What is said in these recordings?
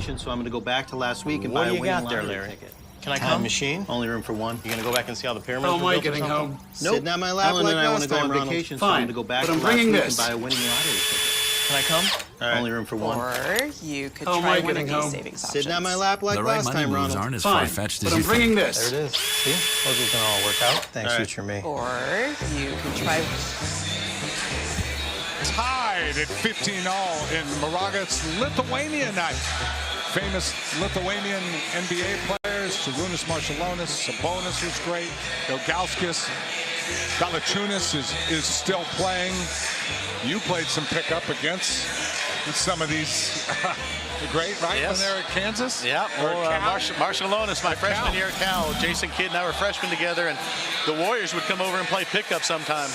vacation, so I'm going to go back to last week and What buy do a you winning got there, lottery Larry? ticket. Can I Time come? machine? Only room for one. You gonna go back and see how the pyramids How were am I built or getting something? home? Nope. Sitting on my lap Ellen like and I want last to go time, on Ronald. vacation, so I'm Fine, going to go back but to I'm last bringing week this. and buy a winning lottery ticket. Can I come? All right. Only room for one. Or you could How am try I one of getting these home? savings options. Sitting on my lap like The right last money time, moves Ronald. aren't as Fine, far-fetched but as I'm you bringing think. this. There it is. See? Those are gonna all work out. Thanks, All right. future me. Or you could try Tied at 15-all in Moragas, Lithuania night. Famous Lithuanian NBA players, Šarūnas Marčiulionis, Sabonis was great, Ilgauskas, Valanciunas is still playing. You played some pickup against some of these. Great, right? Yes. When they're at Kansas? Yeah, well, Marciulionis, my freshman year at Cal. Jason Kidd and I were freshmen together, and the Warriors would come over and play pickup sometime.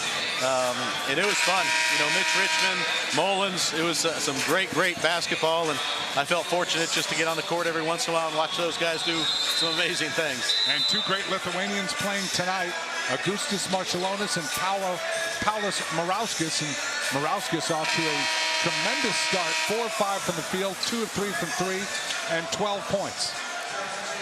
And it was fun. You know, Mitch Richmond, Mullins, it was some great basketball, and I felt fortunate just to get on the court every once in a while and watch those guys do some amazing things. And two great Lithuanians playing tonight, Augustas Marciulionis and Paulius Morauskas. And Morauskas off to a tremendous start, 4 of 5 from the field, 2 of 3 from 3, and 12 points.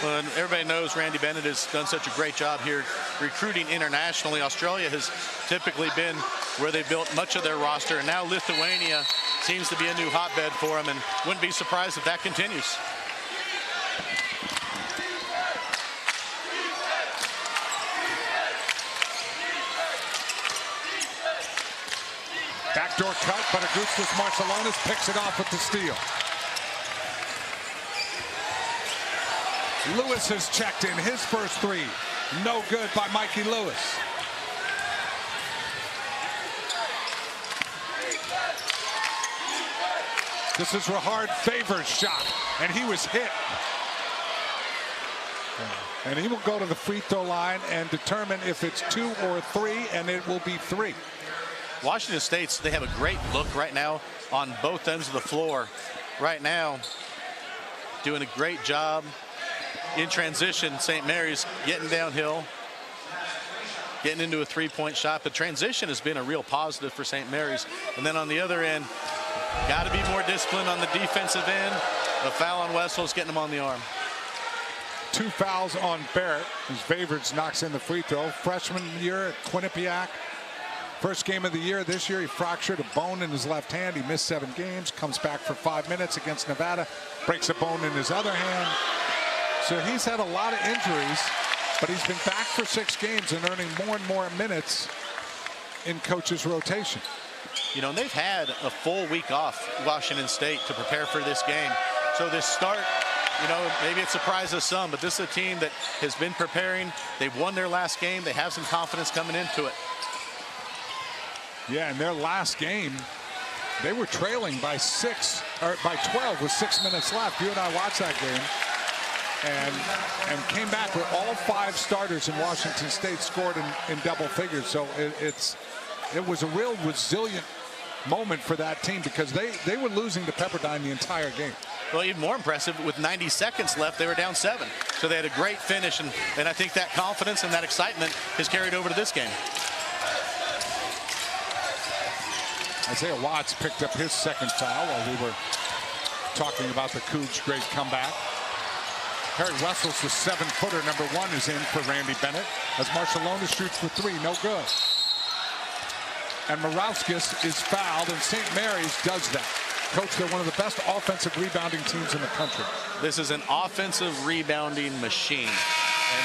Well, and everybody knows Randy Bennett has done such a great job here recruiting internationally. Australia has typically been where they built much of their roster, and now Lithuania seems to be a new hotbed for them, and wouldn't be surprised if that continues. Backdoor cut, but Augustas Marciulionis picks it off with the steal. Lewis has checked in his first three. No good by Mikey Lewis. This is Rahard Favors' shot, and he was hit. And he will go to the free throw line and determine if it's 2 or 3, and it will be 3. Washington State, they have a great look right now on both ends of the floor. Right now, doing a great job in transition. St. Mary's getting downhill, getting into a three-point shot. The transition has been a real positive for St. Mary's. And then on the other end, got to be more disciplined on the defensive end. A foul on Wessels, getting him on the arm. 2 fouls on Barrett as Favors knocks in the free throw. Freshman year at Quinnipiac. First game of the year this year, he fractured a bone in his left hand. He missed 7 games, comes back for 5 minutes against Nevada, breaks a bone in his other hand. So he's had a lot of injuries, but he's been back for 6 games and earning more and more minutes in coach's rotation. You know, and they've had a full week off, Washington State, to prepare for this game. So this start, you know, maybe it surprises some, but this is a team that has been preparing. They've won their last game. They have some confidence coming into it. Yeah, in their last game, they were trailing by 12 with 6 minutes left. You and I watched that game and came back with all 5 starters in Washington State scored in double figures. So it was a real resilient moment for that team because they were losing to Pepperdine the entire game. Well, even more impressive, with 90 seconds left, they were down 7. So they had a great finish, and I think that confidence and that excitement has carried over to this game. Isaiah Watts picked up his 2nd foul while we were talking about the Cougs' great comeback. Harry Wessels, the 7-footer, #1, is in for Randy Bennett as Marciulionis shoots for 3, no good. And Morauskas is fouled, and St. Mary's does that. Coach, they're one of the best offensive rebounding teams in the country. This is an offensive rebounding machine.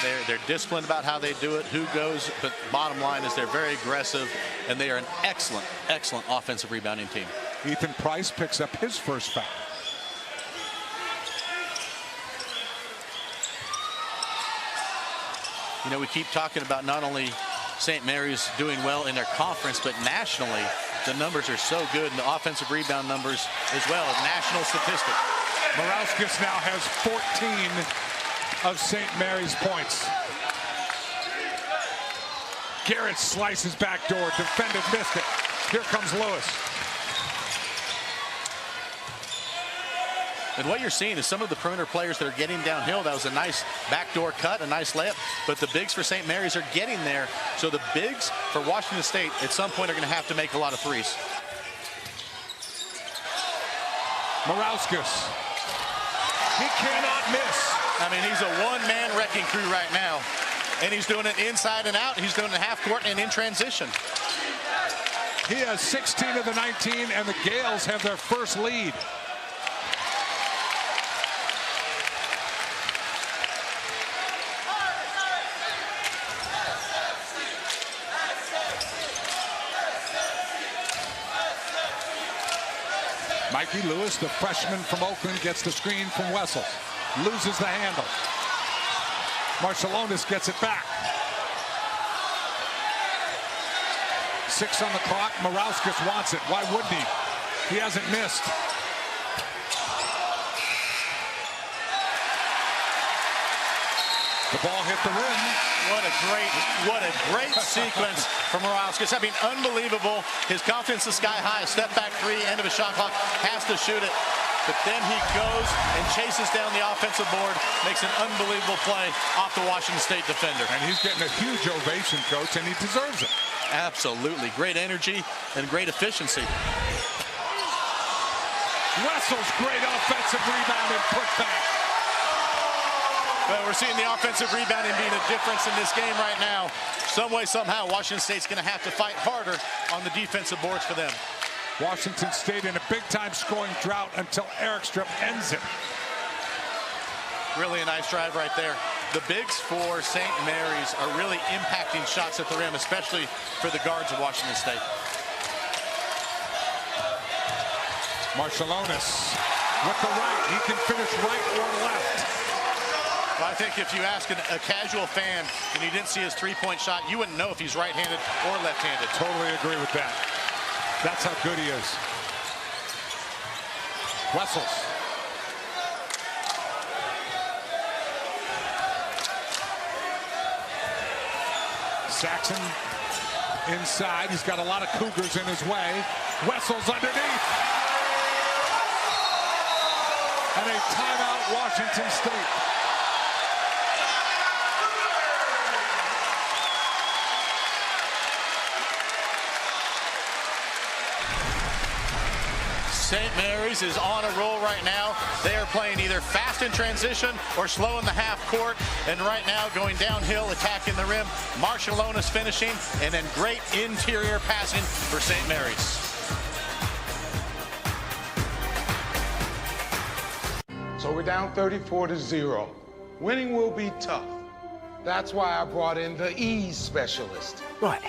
And they're disciplined about how they do it, who goes, but bottom line is they're very aggressive, and they are an excellent offensive rebounding team. Ethan Price picks up his first foul. You know, we keep talking about not only St. Mary's doing well in their conference, but nationally, the numbers are so good, and the offensive rebound numbers as well, national statistic. Morauskas now has 14 of St. Mary's points. Garrett slices back door, defended, missed it. Here comes Lewis. And what you're seeing is some of the perimeter players that are getting downhill. That was a nice backdoor cut, a nice layup, but the bigs for St. Mary's are getting there. So the bigs for Washington State at some point are going to have to make a lot of threes. Morauskas He cannot miss. I mean, he's a one-man wrecking crew right now. And he's doing it inside and out. He's doing it half court and in transition. He has 16 of the 19, and the Gaels have their first lead. Mikey Lewis, the freshman from Oakland, gets the screen from Wessels. Loses the handle. Marciulionis gets it back. 6 on the clock. Morauskas wants it. Why wouldn't he? He hasn't missed. The ball hit the rim. What a great sequence from Morauskas. I mean, unbelievable. His confidence is sky high. A step back three, end of a shot clock, has to shoot it. But then he goes and chases down the offensive board, makes an unbelievable play off the Washington State defender. And he's getting a huge ovation, Coach, and he deserves it. Absolutely. Great energy and great efficiency. Wessels, great offensive rebound and put back. Well, we're seeing the offensive rebounding being a difference in this game right now. Some way, somehow, Washington State's going to have to fight harder on the defensive boards for them. Washington State in a big-time scoring drought until Erikstrup ends it. Really a nice drive right there. The bigs for St. Mary's are really impacting shots at the rim, especially for the guards of Washington State. Marciulionis with the right. He can finish right or left. Well, I think if you ask a casual fan and you didn't see his three-point shot, you wouldn't know if he's right-handed or left-handed. Totally agree with that. That's how good he is. Wessels. Saxon inside. He's got a lot of Cougars in his way. Wessels underneath. And a timeout, Washington State. St. Mary's is on a roll right now. They are playing either fast in transition or slow in the half court. And right now going downhill, attacking the rim. Marciulionis finishing, and then great interior passing for St. Mary's. So we're down 34-0. Winning will be tough. That's why I brought in the ease specialist. Right.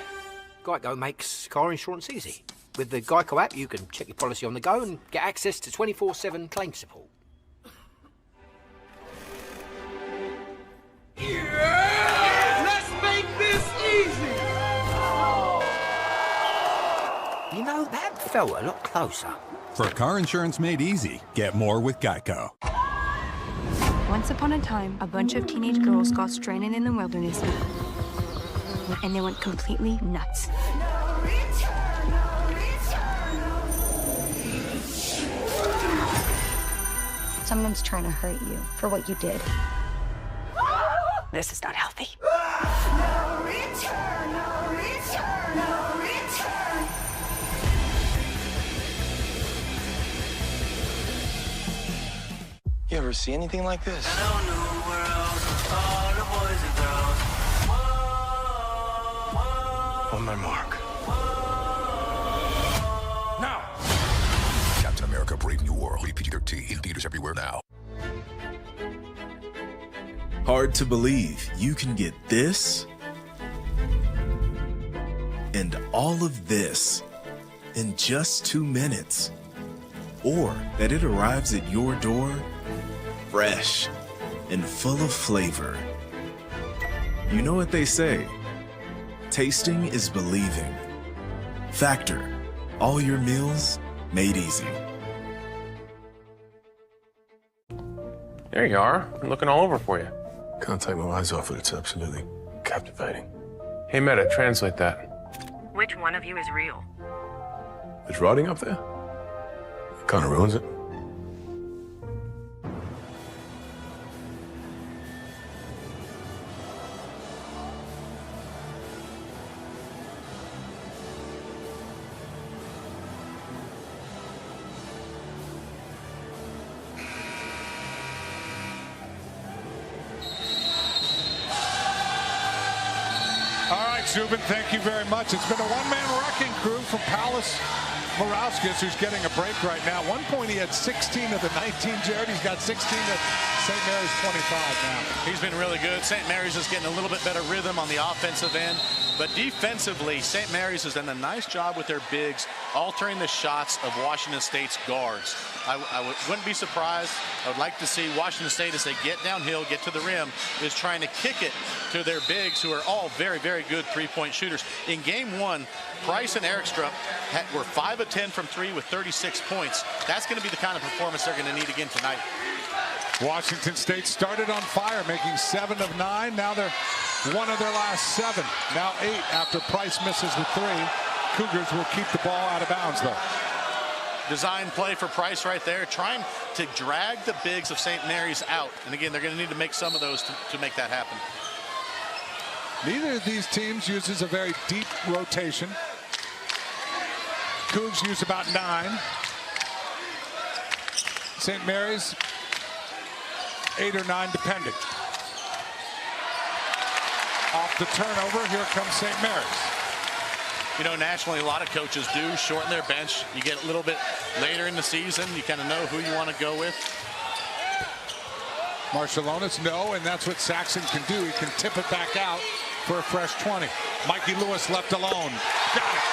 Geico makes car insurance easy. With the Geico app, you can check your policy on the go and get access to 24/7 claim support. Yeah! Let's make this easy! You know, that felt a lot closer. For car insurance made easy, get more with Geico. Once upon a time, a bunch of teenage girls got stranded in the wilderness, and they went completely nuts. Someone's trying to hurt you for what you did. This is not healthy. No return, no return, no return. You ever see anything like this? On my mark. Now! Captain America: Brave New World. PG-13. In theaters everywhere now. Hard to believe you can get this and all of this in just 2 minutes. Or that it arrives at your door fresh and full of flavor. You know what they say, tasting is believing. Factor, all your meals made easy. There you are. I'm looking all over for you. Can't take my eyes off it. It's absolutely captivating. Hey, Meta, translate that. Which one of you is real? Is writing up there? Kind of ruins it. right, Zubin, thank you very much. It's been a one-man wrecking crew from Palace Morauskas, who's getting a break right now. At one point, he had 16 of the 19, Jared. He's got 16 at St. Mary's 25 now. He's been really good. St. Mary's is getting a little bit better rhythm on the offensive end. But defensively, St. Mary's has done a nice job with their bigs, altering the shots of Washington State's guards. I wouldn't be surprised. I would like to see Washington State, as they get downhill, get to the rim, is trying to kick it to their bigs, who are all very, very good three-point shooters. In game one, Price and Erikstrup were 5 of 10 from 3 with 36 points. That's going to be the kind of performance they're going to need again tonight. Washington State started on fire, making 7 of 9. Now they're 1 of their last 7. Now 8 after Price misses the 3. Cougars will keep the ball out of bounds, though. Design play for Price right there, trying to drag the bigs of St. Mary's out. And again, they're going to need to make some of those to make that happen. Neither of these teams uses a very deep rotation. Cougs use about 9. St. Mary's 8 or 9 depending. Off the turnover, here comes St. Mary's. You know, nationally, a lot of coaches do shorten their bench. You get a little bit later in the season, you kind of know who you want to go with. Marshallonis, no, and that's what Saxon can do. He can tip it back out for a fresh 20. Mikey Lewis left alone. Got it.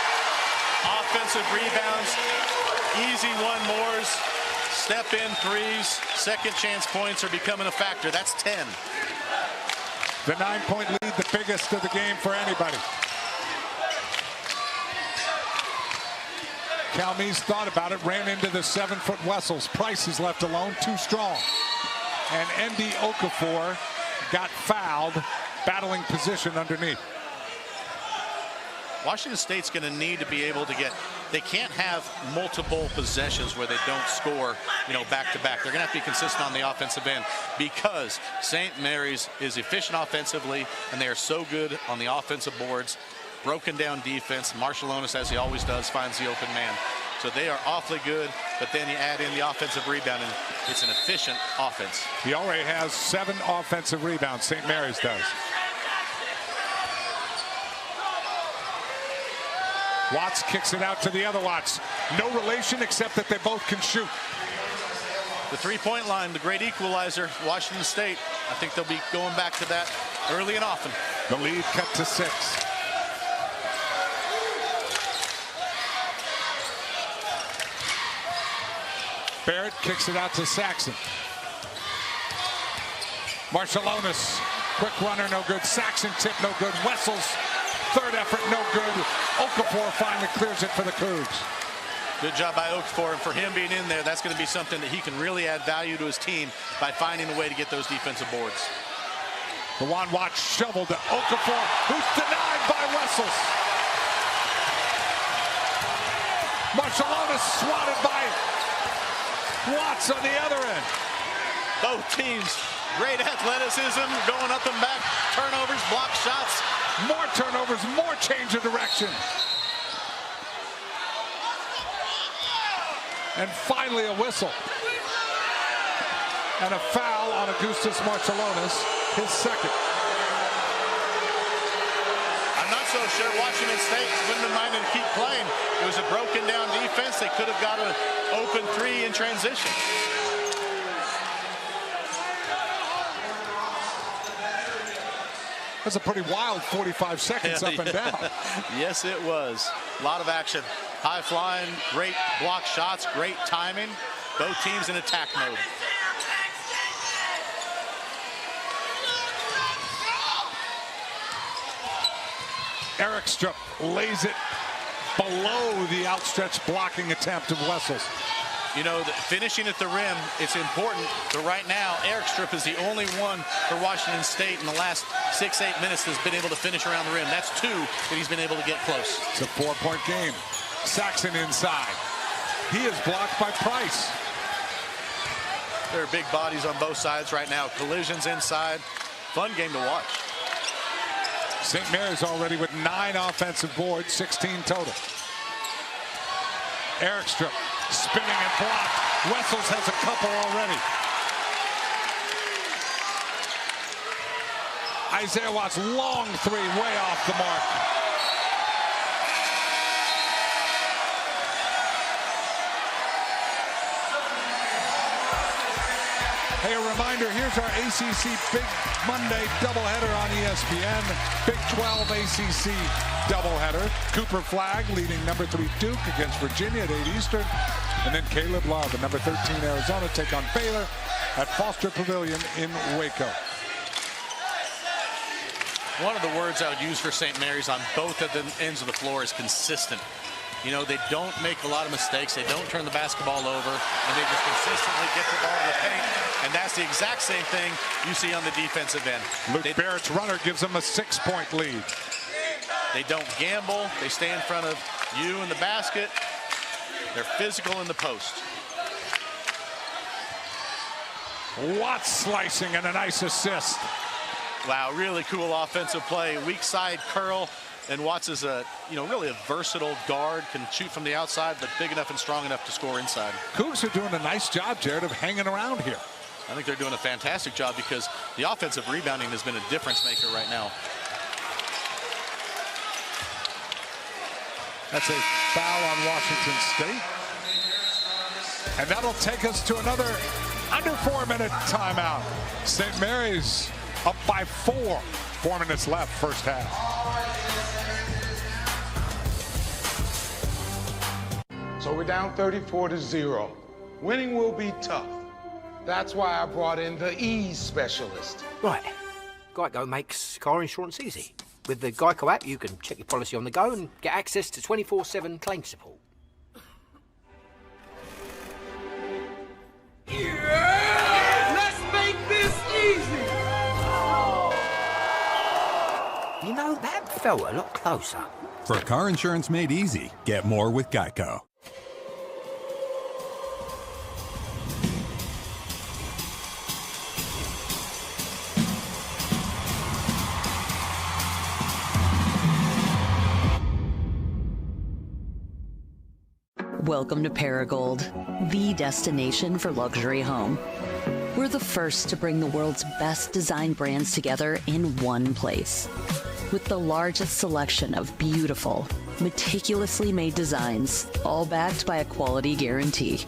Offensive rebounds, easy one-mores, step-in threes, second chance points are becoming a factor. That's 10. The 9-point lead, the biggest of the game for anybody. Calmes thought about it, ran into the 7-foot Wessels. Price is left alone, too strong. And Andy Okafor got fouled, battling position underneath. Washington State's going to need to be able to get, they can't have multiple possessions where they don't score, you know, back to back. They're going to have to be consistent on the offensive end, because St. Mary's is efficient offensively and they are so good on the offensive boards. Broken down defense. Marshallonis, as he always does, finds the open man. So they are awfully good, but then you add in the offensive rebound and it's an efficient offense. He already has 7 offensive rebounds, St. Mary's does. Watts kicks it out to the other Watts. No relation except that they both can shoot. The three-point line, the great equalizer, Washington State. I think they'll be going back to that early and often. The lead cut to 6. Barrett kicks it out to Saxon. Marshallonis, quick runner, no good. Saxon tip, no good. Wessels, third effort, no good. Okafor finally clears it for the Cougs. Good job by Okafor, and for him being in there, that's going to be something that he can really add value to his team by finding a way to get those defensive boards. Dewan Watts shoveled to Okafor, who's denied by Wessels. Marshallonis swatted by Watts on the other end. Both teams, great athleticism, going up and back, turnovers, block shots. More turnovers, more change of direction. And finally a whistle. And a foul on Augustus Marshallonis, his second. I'm not so sure Washington State wouldn't have minded to keep playing. It was a broken down defense. They could have got an open 3 in transition. That's a pretty wild 45 seconds up and down. Yes, it was. A lot of action. High flying, great block shots, great timing. Both teams in attack mode. Erikstrup lays it below the outstretched blocking attempt of Wessels. You know, finishing at the rim, it's important, but right now, Erikstrup is the only one for Washington State in the last 6-8 minutes that's been able to finish around the rim. That's 2 that he's been able to get close. It's a 4-point game. Saxon inside. He is blocked by Price. There are big bodies on both sides right now. Collisions inside. Fun game to watch. St. Mary's already with 9 offensive boards, 16 total. Erikstrup spinning and blocked. Wessels has a couple already. Isaiah Watts, long three, way off the mark. Hey, a reminder, here's our ACC Big Monday doubleheader on ESPN. Big 12 ACC doubleheader. Cooper Flagg leading number 3 Duke against Virginia at 8 Eastern. And then Caleb Love, the number 13 Arizona, take on Baylor at Foster Pavilion in Waco. One of the words I would use for St. Mary's on both of the ends of the floor is consistent. You know, they don't make a lot of mistakes. They don't turn the basketball over, and they just consistently get the ball to the paint. And that's the exact same thing you see on the defensive end. Luke Barrett's runner gives them a 6-point lead. They don't gamble. They stay in front of you in the basket. They're physical in the post. Watts slicing and a nice assist. Wow, really cool offensive play. Weak side curl. And Watts is really a versatile guard, can shoot from the outside, but big enough and strong enough to score inside. Cougs are doing a nice job, Jared, of hanging around here. I think they're doing a fantastic job because the offensive rebounding has been a difference maker right now. That's a foul on Washington State. And that'll take us to another under 4-minute timeout. St. Mary's up by 4. 4 minutes left, first half. So we're down 34-0. Winning will be tough. That's why I brought in the ease specialist. Right. Geico makes car insurance easy. With the Geico app, you can check your policy on the go and get access to 24/7 claim support. Yeah! Let's make this easy! You know, that felt a lot closer. For car insurance made easy, get more with Geico. Welcome to Paragold, the destination for luxury home. We're the first to bring the world's best design brands together in one place. With the largest selection of beautiful, meticulously made designs, all backed by a quality guarantee.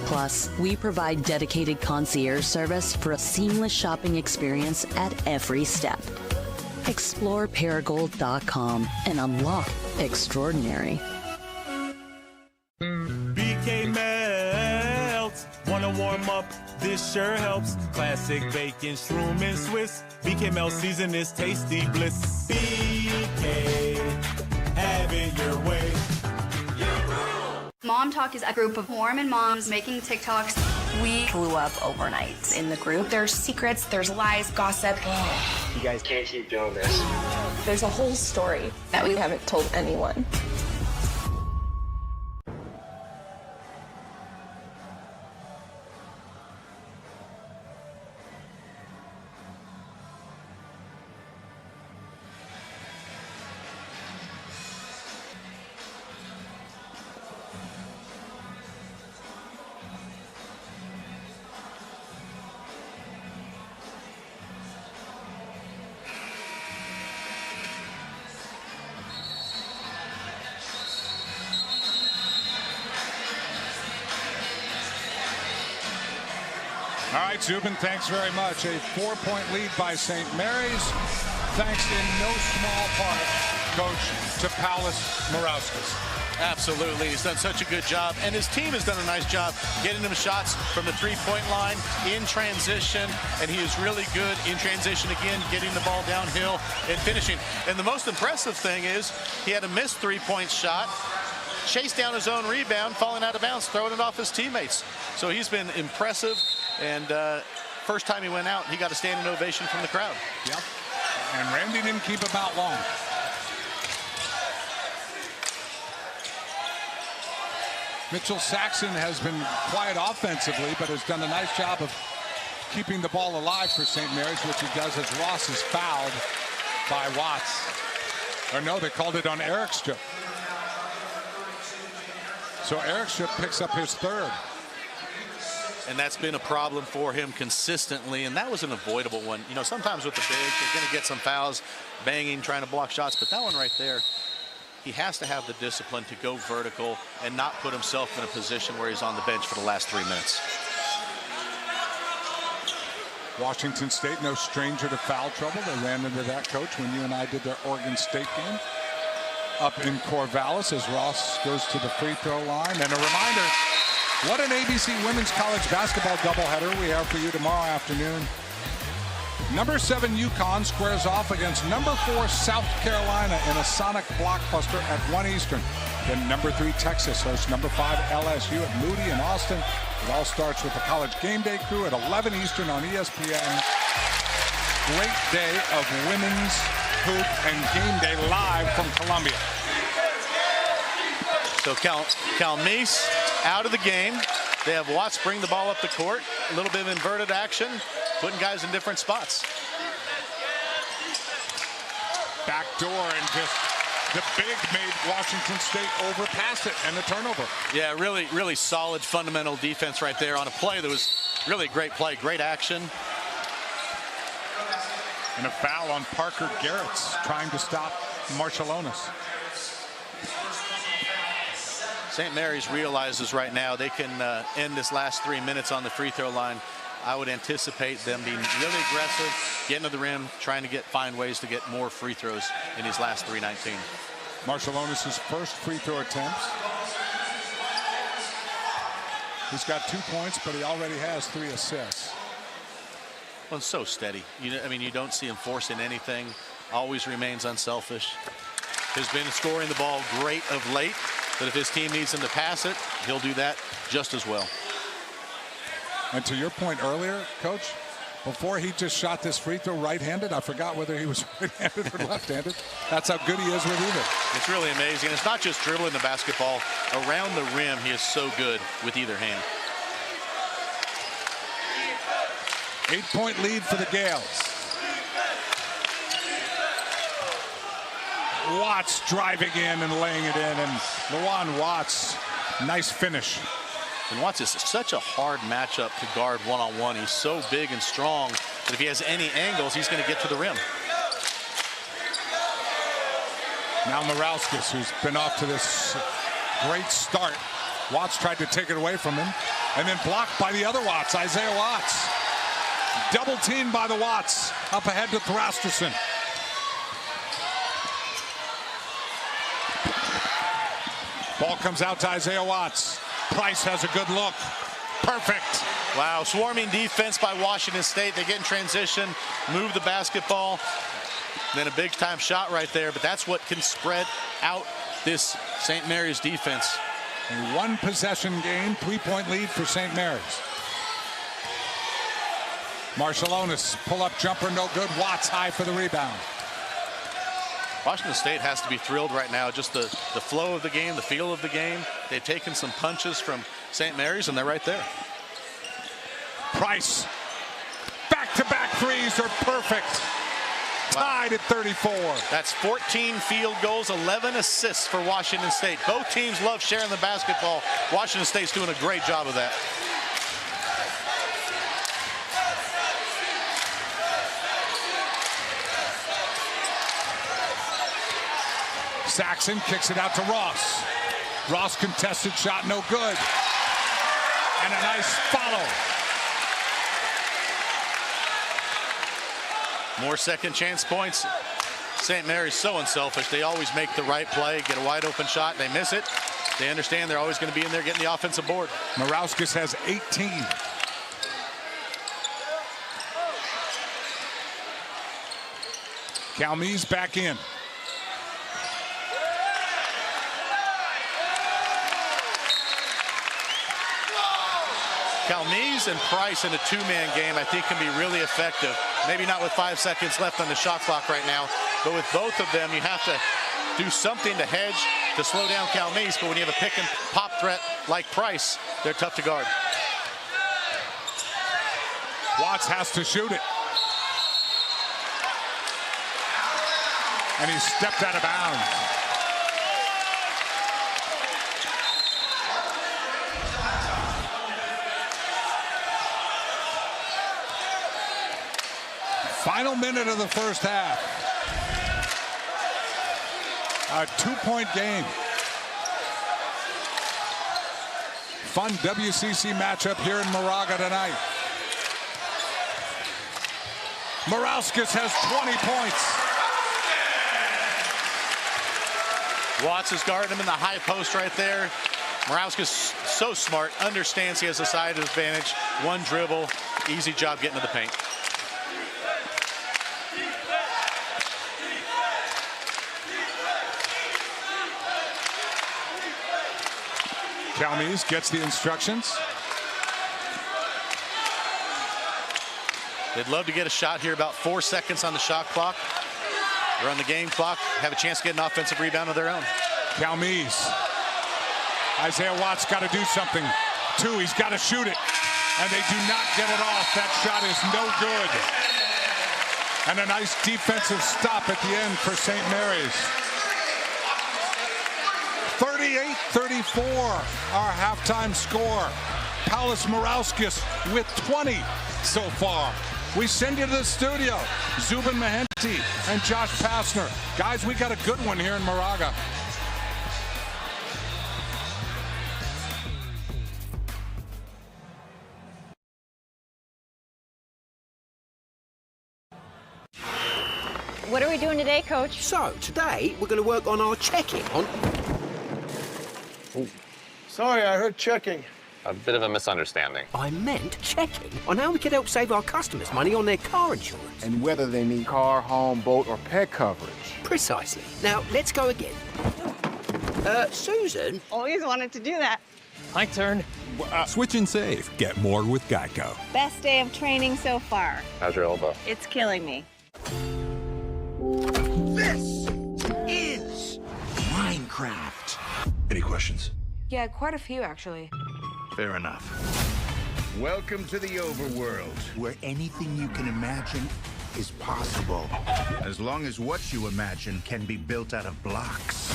Plus, we provide dedicated concierge service for a seamless shopping experience at every step. Explore Paragold.com and unlock extraordinary. BK melts. Wanna warm up? This sure helps. Classic bacon, shroom, and Swiss. BK melt season is tasty bliss. BK, have it your way. Mom Talk is a group of Mormon moms making TikToks. We blew up overnight in the group. There's secrets, there's lies, gossip. You guys can't keep doing this. There's a whole story that we haven't told anyone. All right, Zubin, thanks very much. A 4-point lead by St. Mary's, thanks in no small part, Coach, to Paulus Morauskas. Absolutely. He's done such a good job, and his team has done a nice job getting him shots from the three-point line in transition, and he is really good in transition again, getting the ball downhill and finishing. And the most impressive thing is he had a missed three-point shot, chased down his own rebound, falling out of bounds, throwing it off his teammates. So he's been impressive, and first time he went out, he got a standing ovation from the crowd. Yep. And Randy didn't keep him out long. Mitchell Saxon has been quiet offensively, but has done a nice job of keeping the ball alive for St. Mary's, which he does as Ross is fouled by Watts. Or no, they called it on Erickstrip. So Erickstrip picks up his third. and that's been a problem for him consistently, and that was an avoidable one. You know, sometimes with the big, you're going to get some fouls, banging, trying to block shots, but that one right there, he has to have the discipline to go vertical and not put himself in a position where he's on the bench for the last 3 minutes. Washington State, no stranger to foul trouble. They ran into that, Coach, when you and I did their Oregon State game up in Corvallis as Ross goes to the free throw line. And a reminder, what an ABC Women's College Basketball doubleheader we have for you tomorrow afternoon. Number 7 UConn squares off against number 4 South Carolina in a Sonic blockbuster at 1 Eastern. Then number 3 Texas hosts number 5 LSU at Moody in Austin. It all starts with the College Game Day crew at 11 Eastern on ESPN. Great day of women's hoop and game day live from Columbia. So Calmise out of the game. They have Watts bring the ball up the court. A little bit of inverted action, putting guys in different spots. Back door, and just the big made Washington State overpass it, and the turnover. Yeah, really solid fundamental defense right there on a play that was really a great play, great action. And a foul on Parker Garrett's trying to stop Marshallonis. St. Mary's realizes right now they can end this last 3 minutes on the free throw line. I would anticipate them being really aggressive, getting to the rim, trying to find ways to get more free throws in these last 3:19. Marshallonis' first free throw attempts. He's got 2 points, but he already has 3 assists. Well, it's so steady. I mean, you don't see him forcing anything. Always remains unselfish. Has been scoring the ball great of late, but if his team needs him to pass it, he'll do that just as well. And to your point earlier, Coach, before he just shot this free throw right-handed, I forgot whether he was right-handed or left-handed. That's how good he is with either. It's really amazing. It's not just dribbling the basketball. Around the rim, he is so good with either hand. 8-point lead for the Gaels. Watts driving in and laying it in, and Lawan Watts, nice finish. And Watts is such a hard matchup to guard one-on-one. He's so big and strong that if he has any angles, he's going to get to the rim. Now Morauskas, who's been off to this great start. Watts tried to take it away from him, and then blocked by the other Watts, Isaiah Watts. Double teamed by the Watts, up ahead to Thrasterson. Ball comes out to Isaiah Watts. Price has a good look. Perfect. Wow, swarming defense by Washington State. They get in transition, move the basketball. Then a big-time shot right there, but that's what can spread out this St. Mary's defense. A 1 possession game, 3-point lead for St. Mary's. Marshallonis, pull-up jumper, no good. Watts high for the rebound. Washington State has to be thrilled right now. Just the flow of the game, the feel of the game. They've taken some punches from St. Mary's, and they're right there. Price. Back-to-back threes are perfect. Tied at 34. That's 14 field goals, 11 assists for Washington State. Both teams love sharing the basketball. Washington State's doing a great job of that. Saxon kicks it out to Ross. Ross contested shot, no good. And a nice follow. More second chance points. St. Mary's so unselfish. They always make the right play, get a wide open shot. They miss it. They understand they're always going to be in there getting the offensive board. Morauskas has 18. Calmise back in. Calmise and Price in a two-man game, I think, can be really effective. Maybe not with 5 seconds left on the shot clock right now, but with both of them, you have to do something to hedge, to slow down Calmise. But when you have a pick and pop threat like Price, they're tough to guard. Watts has to shoot it. And he stepped out of bounds. Final minute of the first half. A 2-point game. Fun WCC matchup here in Moraga tonight. Morauskas has 20 points. Watts is guarding him in the high post right there. Morauskas so smart, understands he has a side advantage. One dribble, easy job getting to the paint. Calmes gets the instructions. They'd love to get a shot here, about 4 seconds on the shot clock. They're on the game clock, have a chance to get an offensive rebound of their own. Calmes. Isaiah Watts got to do something. Two, he's got to shoot it. And they do not get it off. That shot is no good. And a nice defensive stop at the end for St. Mary's. 38-34, our halftime score. Paulius Morauskas with 20 so far. We send you to the studio, Zubin Mehenti and Josh Passner. Guys, we got a good one here in Moraga. What are we doing today, Coach? So, today we're going to work on our checking on... Sorry, I heard checking. A bit of a misunderstanding. I meant checking on how we can help save our customers money on their car insurance. And whether they need car, home, boat, or pet coverage. Precisely. Now, let's go again. Susan? Always wanted to do that. My turn. Switch and save. Get more with Geico. Best day of training so far. How's your elbow? It's killing me. This is Minecraft. Any questions? Yeah, quite a few, actually. Fair enough. Welcome to the overworld, where anything you can imagine is possible, as long as what you imagine can be built out of blocks.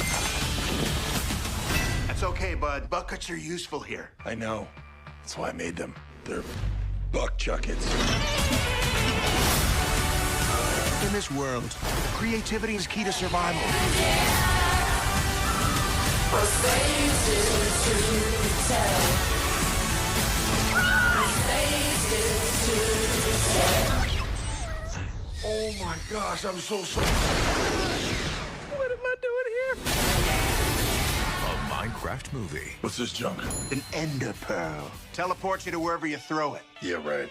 That's okay, bud. Buckets are useful here. I know. That's why I made them. They're buck chuckets. In this world, creativity is key to survival. Oh my gosh, I'm so sorry. What am I doing here? A Minecraft movie. What's this junk? An ender pearl. Teleports you to wherever you throw it. Yeah, right.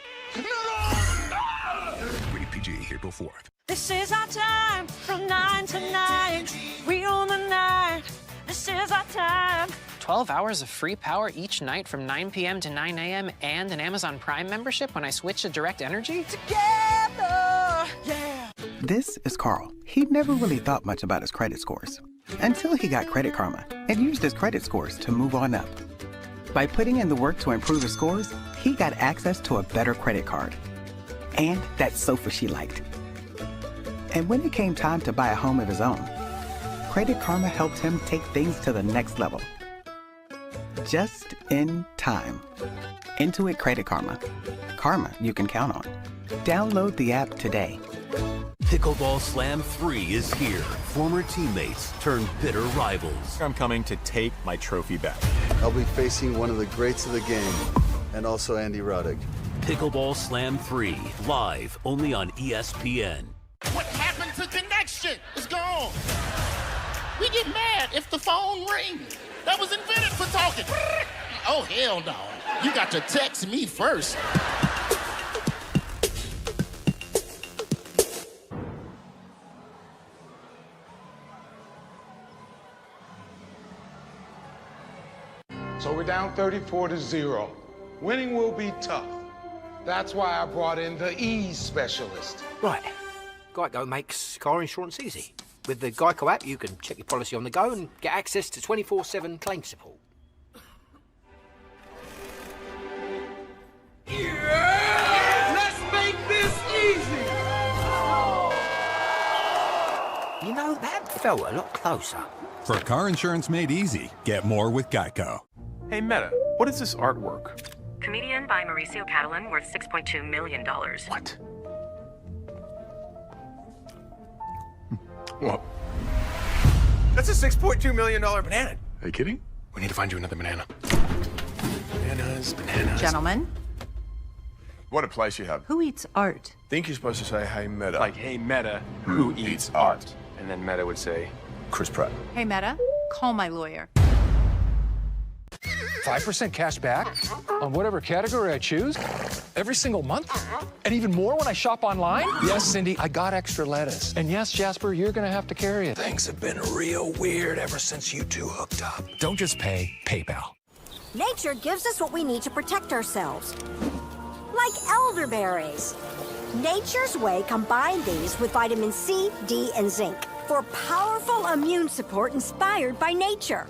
Rated PG, April 4th. This is our time from 9 to 9. We own the night. This is our time. 12 hours of free power each night from 9 p.m. to 9 a.m. and an Amazon Prime membership when I switch to Direct Energy? Together, yeah. This is Carl. He never really thought much about his credit scores until he got Credit Karma and used his credit scores to move on up. By putting in the work to improve his scores, he got access to a better credit card and that sofa she liked. And when it came time to buy a home of his own, Credit Karma helped him take things to the next level. Just in time. Intuit Credit Karma. Karma you can count on. Download the app today. Pickleball Slam 3 is here. Former teammates turn bitter rivals. I'm coming to take my trophy back. I'll be facing one of the greats of the game, and also Andy Roddick. Pickleball Slam 3, live only on ESPN. What happened to connection? It's gone. We get mad if the phone rings. That was invented for talking. Oh, hell no. You got to text me first. So we're down 34-0. Winning will be tough. That's why I brought in the ease specialist. Right. Geico makes car insurance easy. With the Geico app, you can check your policy on the go and get access to 24/7 claim support. Yeah! Let's make this easy! You know, that felt a lot closer. For car insurance made easy, get more with Geico. Hey, Meta, what is this artwork? Comedian by Mauricio Catalan worth $6.2 million. What? What? That's a $6.2 million banana. Are you kidding? We need to find you another banana. Bananas. Gentlemen, What a place you have. who eats art? I think you're supposed to say, hey, Meta. Like, hey, Meta, who eats art? And then Meta would say, Chris Pratt. Hey, Meta, call my lawyer. 5% cash back on whatever category I choose every single month? And even more when I shop online? Yes, Cindy, I got extra lettuce. And yes, Jasper, you're gonna have to carry it. Things have been real weird ever since you two hooked up. Don't just pay, PayPal. Nature gives us what we need to protect ourselves, like elderberries. Nature's Way combined these with vitamin C, D, and zinc for powerful immune support inspired by nature.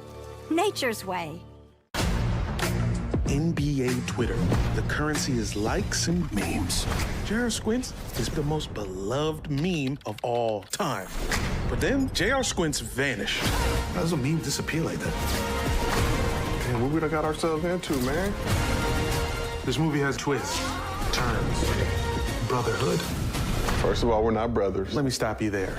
Nature's Way. NBA Twitter. The currency is likes and memes. J.R. Squints is the most beloved meme of all time. But then J.R. Squints vanished. How does a meme disappear like that? Man, what we done got ourselves into, man? This movie has twists, turns, brotherhood. First of all, we're not brothers. Let me stop you there.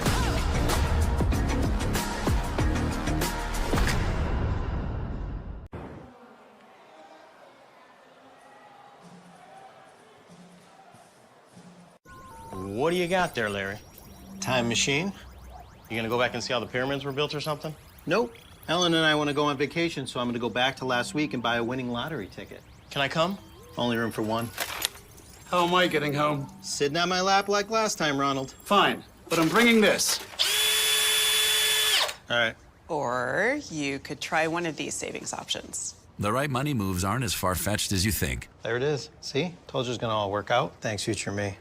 What do you got there, Larry? Time machine? You gonna go back and see how the pyramids were built or something? Nope. Ellen and I want to go on vacation, so I'm going to go back to last week and buy a winning lottery ticket. Can I come? Only room for one. How am I getting home? Sitting on my lap like last time, Ronald. Fine, but I'm bringing this. All right. Or you could try one of these savings options. The right money moves aren't as far-fetched as you think. There it is. See? Told you it was gonna all work out. Thanks, future me.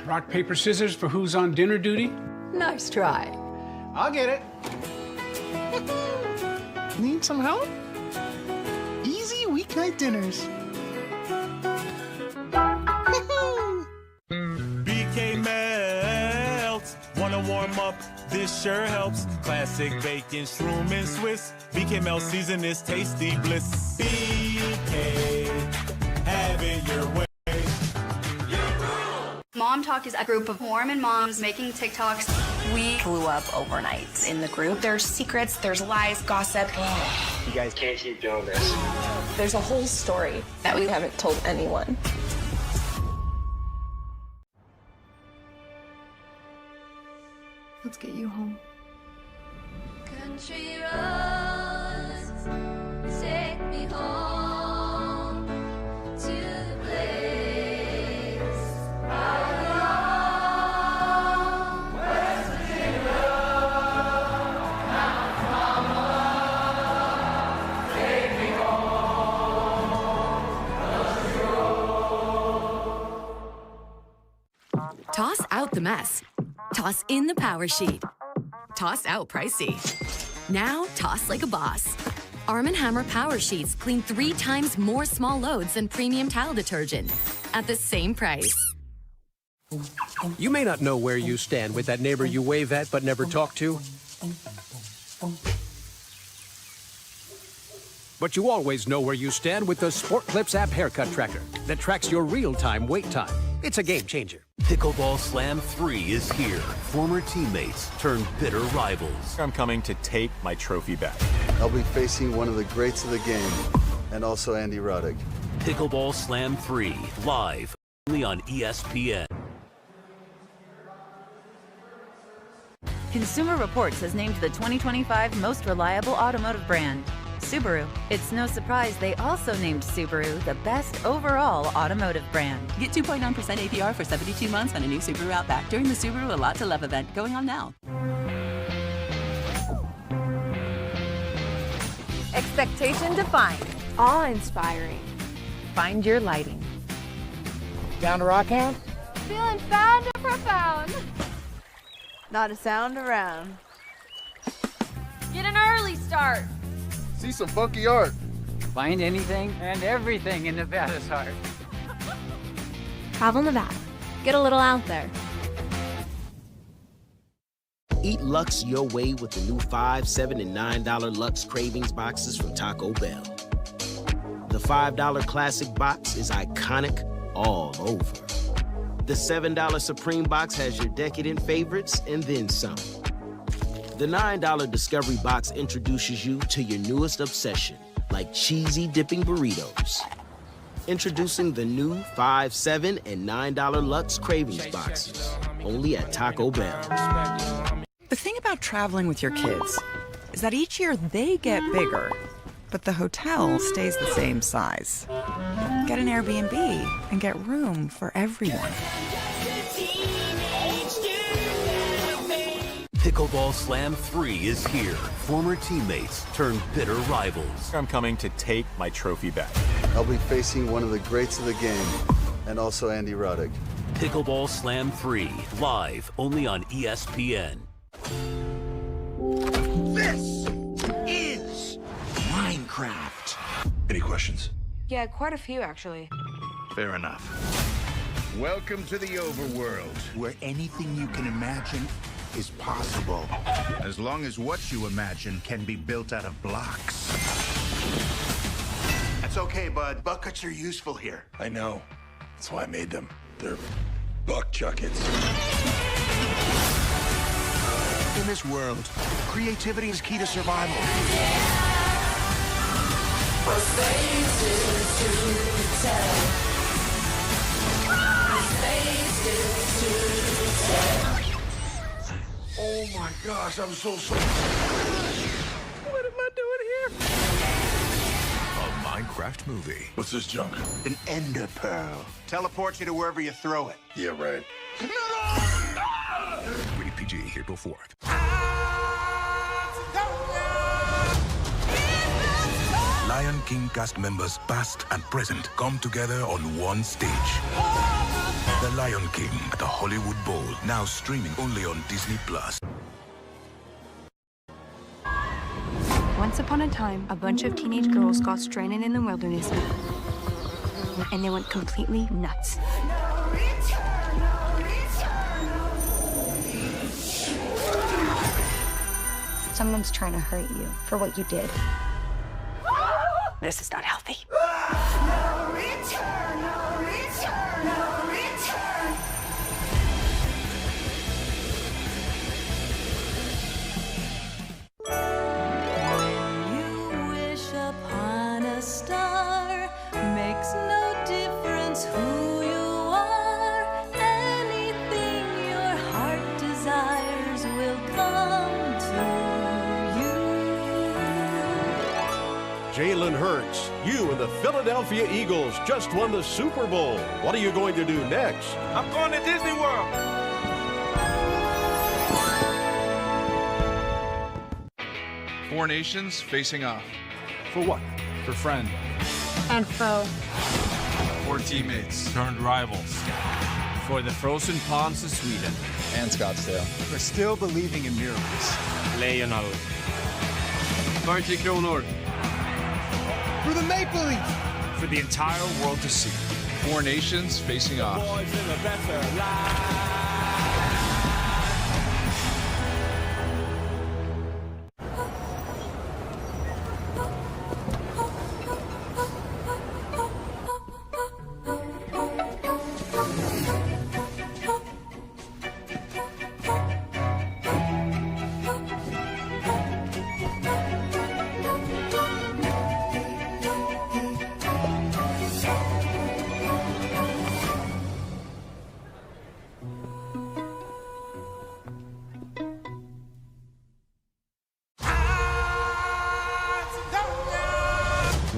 Rock, paper, scissors for who's on dinner duty? Nice try. I'll get it. Need some help? Easy weeknight dinners. BK melts. Wanna warm up? This sure helps. Classic bacon, shroom, and Swiss. BK melt season is tasty bliss. BK, have it your way. Mom Talk is a group of Mormon moms making TikToks. We blew up overnight in the group. There's secrets, there's lies, gossip. You guys can't keep doing this. There's a whole story that we haven't told anyone. Let's get you home. Country roads take me home to the place I belong. West Virginia, mama, take me home. Country road. Toss out the mess. Toss in the power sheet. Toss out pricey. Now toss like a boss. Arm & Hammer Power Sheets clean 3 times more small loads than premium towel detergent at the same price. You may not know where you stand with that neighbor you wave at but never talk to. But you always know where you stand with the Sport Clips app haircut tracker that tracks your real-time wait time. It's a game changer. Pickleball Slam 3 is here. Former teammates turn bitter rivals. I'm coming to take my trophy back. I'll be facing one of the greats of the game, and also Andy Roddick. Pickleball Slam 3, live only on ESPN. Consumer Reports has named the 2025 most reliable automotive brand, Subaru. It's no surprise they also named Subaru the best overall automotive brand. Get 2.9% APR for 72 months on a new Subaru Outback during the Subaru A Lot to Love event going on now. Expectation defined. Awe-inspiring. Find your lighting. Down to Rockham? Feeling found or profound. Not a sound around. Get an early start. See some funky art. Find anything and everything in Nevada's heart. Travel Nevada. Get a little out there. Eat Lux your way with the new $5, $7, and $9 Lux Cravings boxes from Taco Bell. The $5 classic box is iconic all over. The $7 Supreme box has your decadent favorites and then some. The $9 Discovery box introduces you to your newest obsession, like cheesy dipping burritos. Introducing the new $5, $7, and $9 Lux Cravings boxes, only at Taco Bell. The thing about traveling with your kids is that each year they get bigger, but the hotel stays the same size. Get an Airbnb and get room for everyone. Pickleball Slam 3 is here. Former teammates turn bitter rivals. I'm coming to take my trophy back. I'll be facing one of the greats of the game, and also Andy Roddick. Pickleball Slam 3, live only on ESPN. This is Minecraft. Any questions? Yeah, quite a few, actually. Fair enough. Welcome to the overworld, where anything you can imagine is possible, as long as what you imagine can be built out of blocks. That's okay, bud. Buckets are useful here. I know. That's why I made them. They're buck chuckets. In this world, creativity is key to survival. Oh my gosh, I'm so sorry. What am I doing here? A Minecraft movie. What's this junk? An ender pearl. Teleports you to wherever you throw it. Yeah, right. Rated PG, April 4th. Lion King cast members past and present come together on one stage. The Lion King at the Hollywood Bowl, now streaming only on Disney+. Once upon a time, a bunch of teenage girls got stranded in the wilderness, and they went completely nuts. Someone's trying to hurt you for what you did. This is not healthy. You wish upon a star, makes no difference who you are. Anything your heart desires will come to you. Jalen Hurts, you and the Philadelphia Eagles just won the Super Bowl. What are you going to do next? I'm going to Disney World. Four nations facing off. For what? For friend. And foe. Four teammates turned rivals. For the frozen ponds of Sweden. And Scottsdale. For still believing in miracles. Leonardo. 40 kronor. For the Maple Leafs. For the entire world to see. Four nations facing off. Boys in a better life.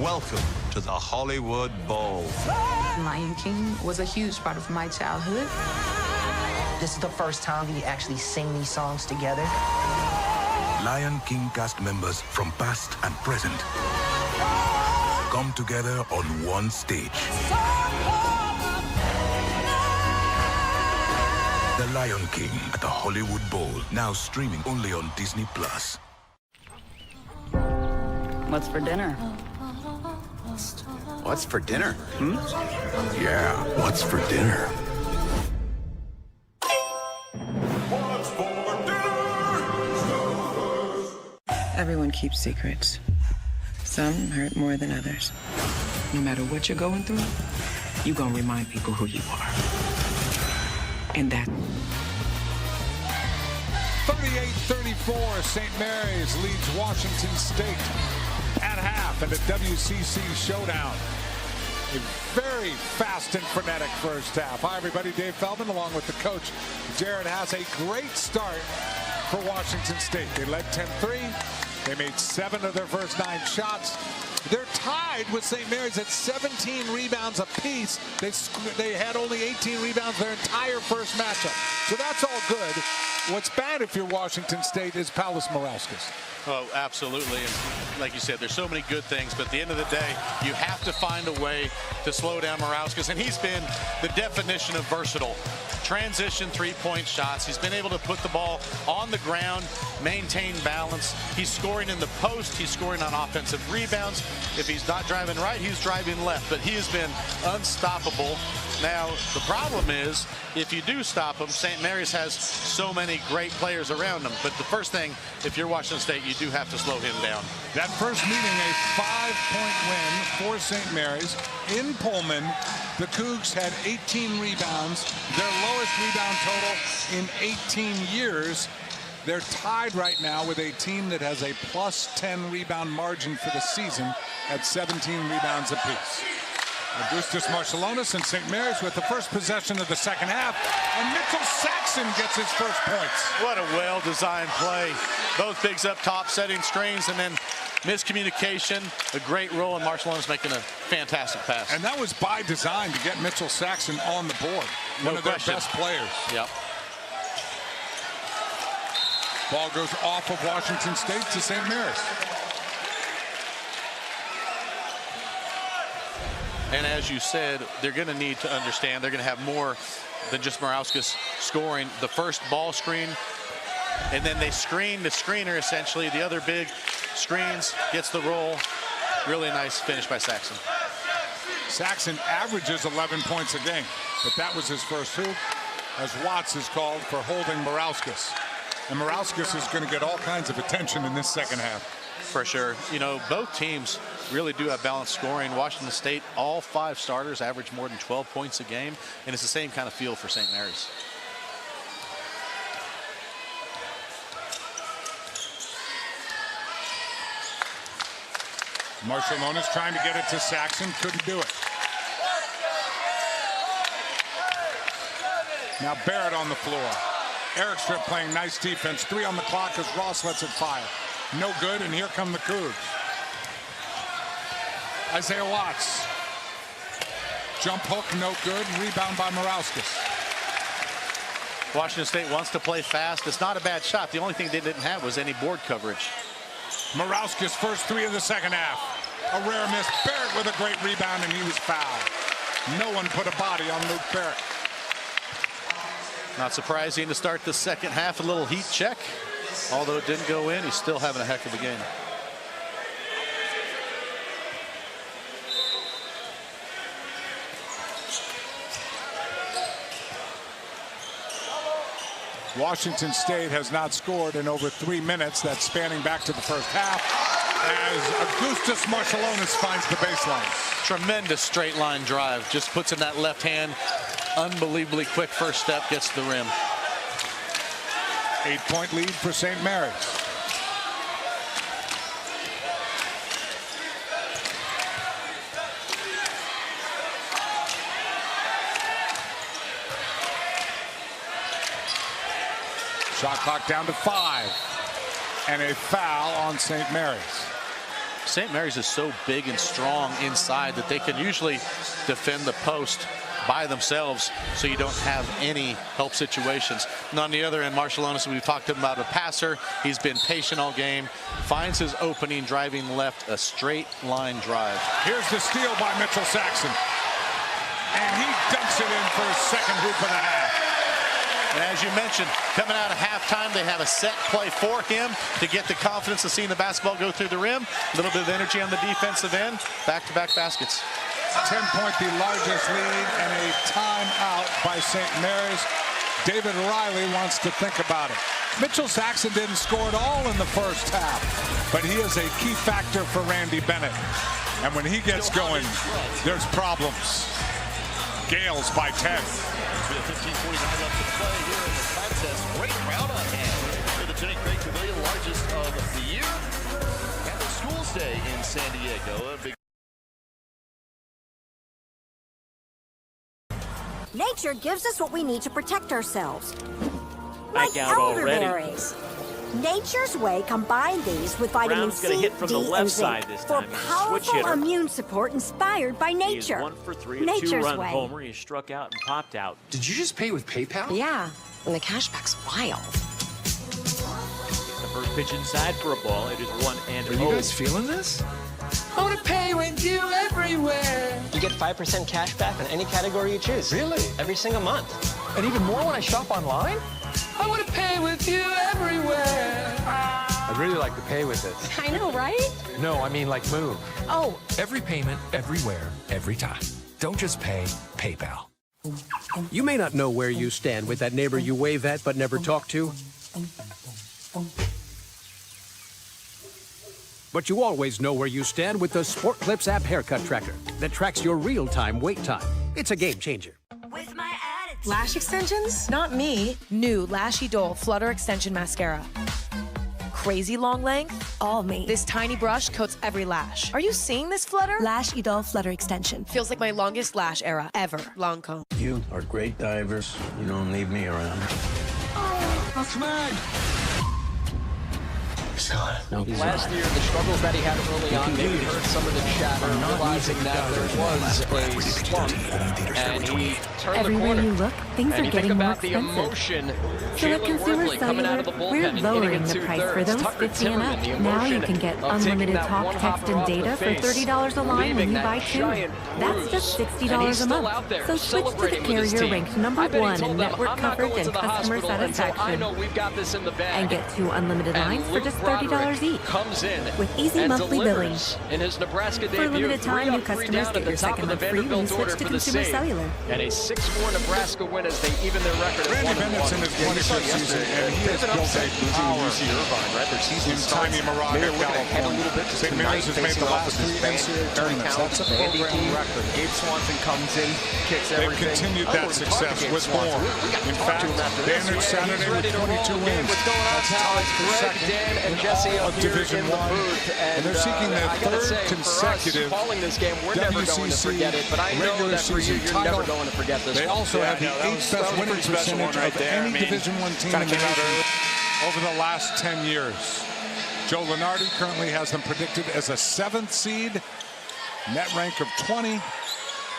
Welcome to the Hollywood Bowl. Lion King was a huge part of my childhood. This is the first time we actually sing these songs together. Lion King cast members from past and present come together on one stage. The Lion King at the Hollywood Bowl, now streaming only on Disney+. What's for dinner? What's for dinner? Yeah, what's for dinner? Everyone keeps secrets. Some hurt more than others. No matter what you're going through, you're gonna remind people who you are. And that... 38-34, St. Mary's leads Washington State at half in the WCC showdown. A very fast and frenetic first half. Hi, everybody. Dave Feldman along with the coach. Jared has a great start for Washington State. They led 10-3. They made 7 of their first 9 shots. They're tied with St. Mary's at 17 rebounds apiece. They had only 18 rebounds their entire first matchup. So that's all good. What's bad if you're Washington State is Paulus Morauskas. Oh, absolutely. And like you said, there's so many good things, but at the end of the day, you have to find a way to slow down Morauskas, and he's been the definition of versatile. Transition three-point shots. He's been able to put the ball on the ground, maintain balance. He's scoring in the post. He's scoring on offensive rebounds. If he's not driving right, he's driving left, but he has been unstoppable. Now, the problem is, if you do stop him, St. Mary's has so many great players around him. But the first thing, if you're Washington State, you do have to slow him down. That first meeting, a 5-point win for St. Mary's. In Pullman, the Cougs had 18 rebounds, their lowest rebound total in 18 years. They're tied right now with a team that has a +10 rebound margin for the season at 17 rebounds apiece. Augustus Marciulionis and St. Mary's with the first possession of the second half, and Mitchell Saxon gets his first points. What a well-designed play. Both bigs up top, setting screens, and then miscommunication, a great roll, and Marciulionis making a fantastic pass. And that was by design to get Mitchell Saxon on the board. One of their best players. Yep. Ball goes off of Washington State to St. Mary's. And as you said, they're going to need to understand they're going to have more than just Morauskas scoring. The first ball screen, and then they screen the screener, essentially. The other big screens, gets the roll. Really nice finish by Saxon. Saxon averages 11 points a game, but that was his first hoop, as Watts is called for holding Morauskas. And Morauskas is going to get all kinds of attention in this second half. For sure. You know, both teams really do have balanced scoring. Washington State, all 5 starters average more than 12 points a game, and it's the same kind of feel for St. Mary's. Marciulionis trying to get it to Saxon, couldn't do it. Now Barrett on the floor. Eric Strip playing nice defense. 3 on the clock as Ross lets it fire. No good, and here come the Cougs. Isaiah Watts. Jump hook, no good. Rebound by Morauskas. Washington State wants to play fast. It's not a bad shot. The only thing they didn't have was any board coverage. Morauskas first 3 of the second half. A rare miss. Barrett with a great rebound, and he was fouled. No one put a body on Luke Barrett. Not surprising to start the second half. A little heat check. Although it didn't go in, he's still having a heck of a game. Washington State has not scored in over 3 minutes. That's spanning back to the first half as Augustus Marciulionis finds the baseline. Tremendous straight line drive. Just puts in that left hand. Unbelievably quick first step, gets to the rim. 8-point lead for St. Mary's. Shot clock down to 5. And a foul on St. Mary's. St. Mary's is so big and strong inside that they can usually defend the post by themselves, so you don't have any help situations. And on the other end, Marciulionis, we've talked about a passer. He's been patient all game, finds his opening, driving left, a straight line drive. Here's the steal by Mitchell Saxon. And he dunks it in for his second hoop of the half. And as you mentioned, coming out of halftime, they have a set play for him to get the confidence of seeing the basketball go through the rim. A little bit of energy on the defensive end. Back-to-back baskets. 10-point, the largest lead, and a timeout by St. Mary's. David Riley wants to think about it. Mitchell Saxon didn't score at all in the first half, but he is a key factor for Randy Bennett. And when he gets going, there's problems. Gaels by 10. 15:49 left to play here in the contest. Great crowd on hand for the Jenny Craig Pavilion, largest of the year. And the Schools Day in San Diego. Nature gives us what we need to protect ourselves. Back Like out already. elderberries. Nature's Way combined these with vitamin Brown's C, gonna hit from D, the and left zinc side this for time. He's a switch powerful hitter. immune support inspired by He is nature. 1 for 3, a Nature's two-run Way. homer. He struck out and popped out. Did you just pay with PayPal? Yeah, and the cashback's wild. The first pitch inside for a ball. It is 1-0. Are you guys feeling this? I want to pay with you everywhere. You get 5% cash back on any category you choose. Really? Every single month. And even more when I shop online? I want to pay with you everywhere. I'd really like to pay with it. I know, right? No, I mean like move. Oh, Every payment, everywhere, every time. Don't just pay, PayPal. You may not know where you stand with that neighbor you wave at but never talk to. But you always know where you stand with the Sport Clips app haircut tracker that tracks your real-time wait time. It's a game changer. Lash extensions? Not me. New Lash Idol Flutter Extension Mascara. Crazy long length? All me. This tiny brush coats every lash. Are you seeing this flutter? Lash Idol Flutter Extension. Feels like my longest lash era ever. Long comb. You are great divers. You don't leave me around. What's the matter? No, Last year, the struggles that he had early on, maybe hurt some of the chatter, realizing that there was a slump, and he turned the Everywhere corner. you look, things and are you getting think more about the expensive. emotion. So at Jalen Consumer Worthley coming out of the Cellular, bullpen we're and lowering hitting the it price for 2/3. those Tucker 50 and Tillerman, up. the Now you emotion can get of taking unlimited that talk, one text, hopper and off the data for face, $30 a line when leaving you that buy two. giant That's bruise. just And he's $60 a still month. out there So switch to the celebrating with his carrier team. ranked I number bet he one told in them, network I'm not coverage going to and the customer hospital until I satisfaction. know we've got this in the bag. And get two unlimited And lines for Luke just Broderick $30 each. comes in With easy and monthly billing. delivers in his Nebraska For debut. a limited time, 3 new up, 3 customers down get at the your top second of the month free when you Vanderbilt switch order to for the Consumer save. Cellular. And a 6-4 Nebraska win as they even their record at Randy 1-1. Bennett's in his 25th season, and he has built a power in Tiny Moraga, California. St. Mary's has made the last 3 NCAA tournaments. That's a program record. Gabe Swanson comes in, kicks They've everything. continued that success with more. In fact, they entered Saturday with 22 wins. That's tied for second of Division I. And they're seeking their third consecutive Calling this game, we're never going to forget it, but I know regular that for you, season you're never title. going to forget this They one. also have the 8th best winning percentage of any Division I team in the nation over the last 10 years. Joe Lenardi currently has them predicted as a 7th seed, net rank of 20.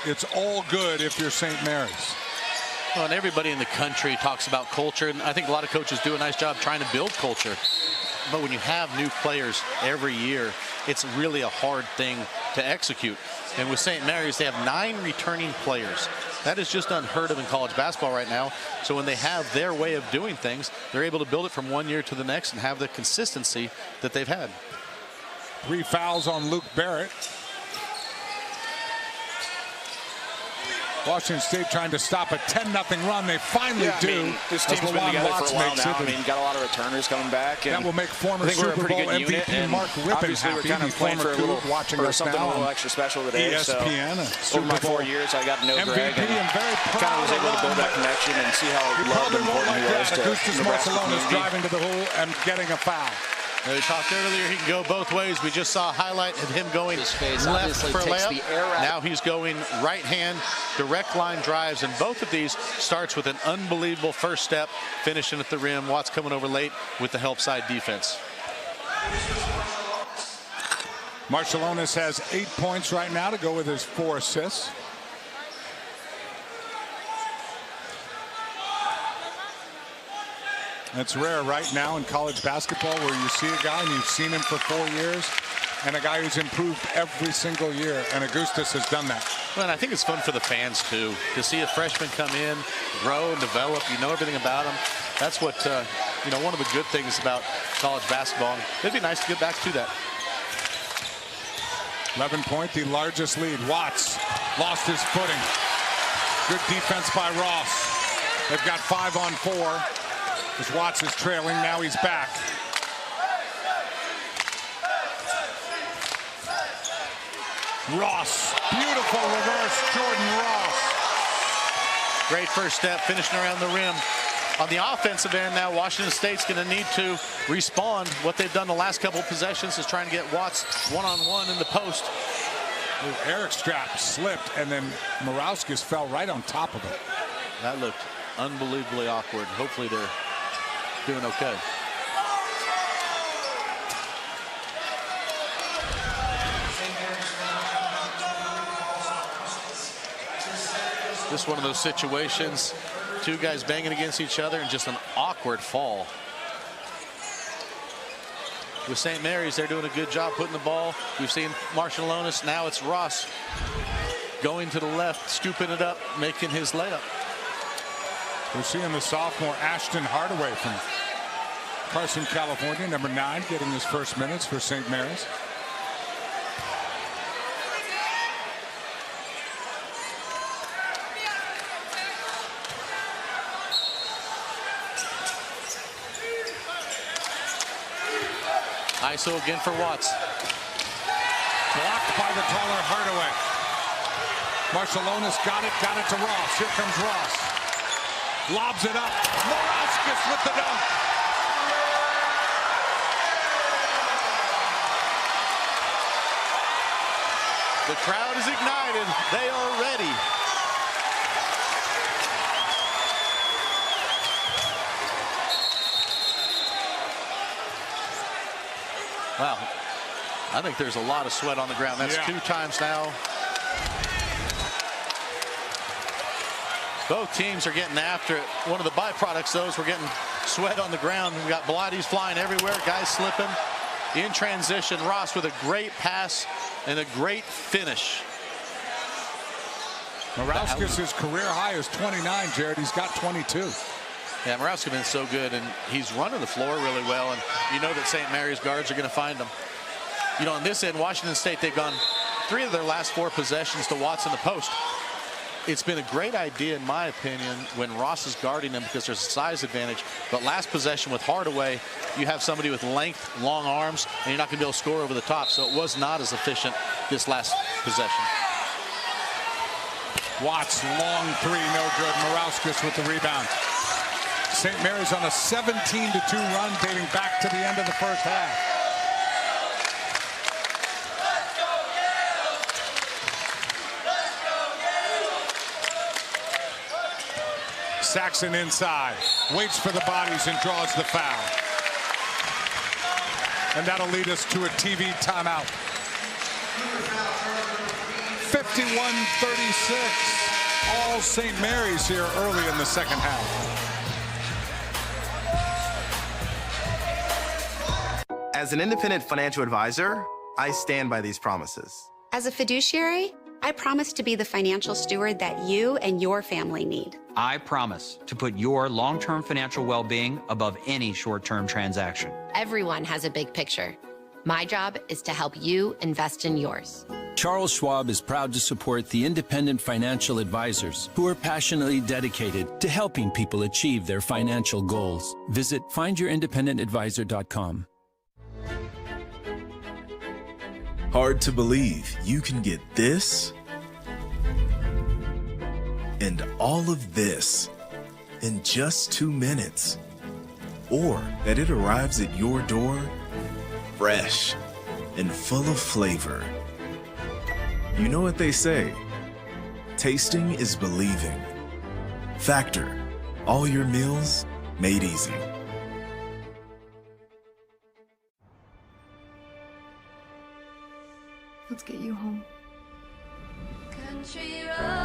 It's all good if you're St. Mary's. Well, and everybody in the country talks about culture, and I think a lot of coaches do a nice job trying to build culture. But when you have new players every year, it's really a hard thing to execute. And with St. Mary's, they have 9 returning players. That is just unheard of in college basketball right now. So when they have their way of doing things, they're able to build it from one year to the next and have the consistency that they've had. 3 fouls on Luke Barrett. Washington State trying to stop a 10-0 run. They finally do. This team's been together for a while now. I mean, got a lot of returners coming back. And that will make former I think we're a Super pretty Bowl good unit, MVP and Mark Rippon obviously happy. we're kind of The playing former for a little, watching for us something now a little on extra special today. ESPN, so over my 4 years, I got to know MVP Greg, and and very kind proud of was able to build that connection and see how loved and important he was to Augustus Nebraska Marcelonis community. driving to the hole and getting a foul. We talked earlier, he can go both ways. We just saw a highlight of him going left for a layup. Now he's going right hand, direct line drives, and both of these starts with an unbelievable first step, finishing at the rim. Watts coming over late with the help side defense. Marcelonis has 8 points right now to go with his 4 assists. It's rare right now in college basketball where you see a guy and you've seen him for 4 years and a guy who's improved every single year, and Augustus has done that. Well, and I think it's fun for the fans, too, to see a freshman come in, grow and develop. You know everything about him. That's what, you know, one of the good things about college basketball. It'd be nice to get back to that. 11-point, the largest lead. Watts lost his footing. Good defense by Ross. They've got 5 on 4. As Watts is trailing, now he's back. Ross, beautiful reverse, Jordan Ross. Great first step, finishing around the rim. On the offensive end now, Washington State's going to need to respond. What they've done the last couple of possessions is trying to get Watts one-on-one in the post. Eric Strap slipped, and then Morauskas fell right on top of it. That looked unbelievably awkward. Hopefully they're doing okay. This is one of those situations, two guys banging against each other and just an awkward fall. With St. Mary's, they're doing a good job putting the ball. We've seen Marshall Alonis. Now it's Ross going to the left, scooping it up, making his layup. We're seeing the sophomore Ashton Hardaway from Carson, California, number 9, getting his first minutes for St. Mary's. ISO again for Watts. Blocked by the taller Hardaway. Marcellonis got it to Ross. Here comes Ross. Lobs it up. Morauskas with the dunk. The crowd is ignited. They are ready. Wow, I think there's a lot of sweat on the ground. That's 2 times now. Both teams are getting after it. One of the byproducts, though, is we're getting sweat on the ground. We got bodies flying everywhere, guys slipping. In transition, Ross with a great pass and a great finish. Morauskas' career high is 29, Jared. He's got 22. Yeah, Morauskas has been so good, and he's running the floor really well, and you know that St. Mary's guards are going to find him. You know, on this end, Washington State, they've gone 3 of their last 4 possessions to Watts in the post. It's been a great idea, in my opinion, when Ross is guarding him because there's a size advantage. But last possession with Hardaway, you have somebody with length, long arms, and you're not going to be able to score over the top. So it was not as efficient this last possession. Watts, long 3, no good. Morauskas with the rebound. St. Mary's on a 17-2 run dating back to the end of the first half. Saxon inside, waits for the bodies and draws the foul. And that'll lead us to a TV timeout. 51-36, all St. Mary's here early in the second half. As an independent financial advisor, I stand by these promises. As a fiduciary, I promise to be the financial steward that you and your family need. I promise to put your long-term financial well-being above any short-term transaction. Everyone has a big picture. My job is to help you invest in yours. Charles Schwab is proud to support the independent financial advisors who are passionately dedicated to helping people achieve their financial goals. Visit findyourindependengadvisor.com. Hard to believe you can get this and all of this in just 2 minutes, or that it arrives at your door fresh and full of flavor. You know what they say, tasting is believing. Factor, all your meals made easy. Let's get you home. Country road.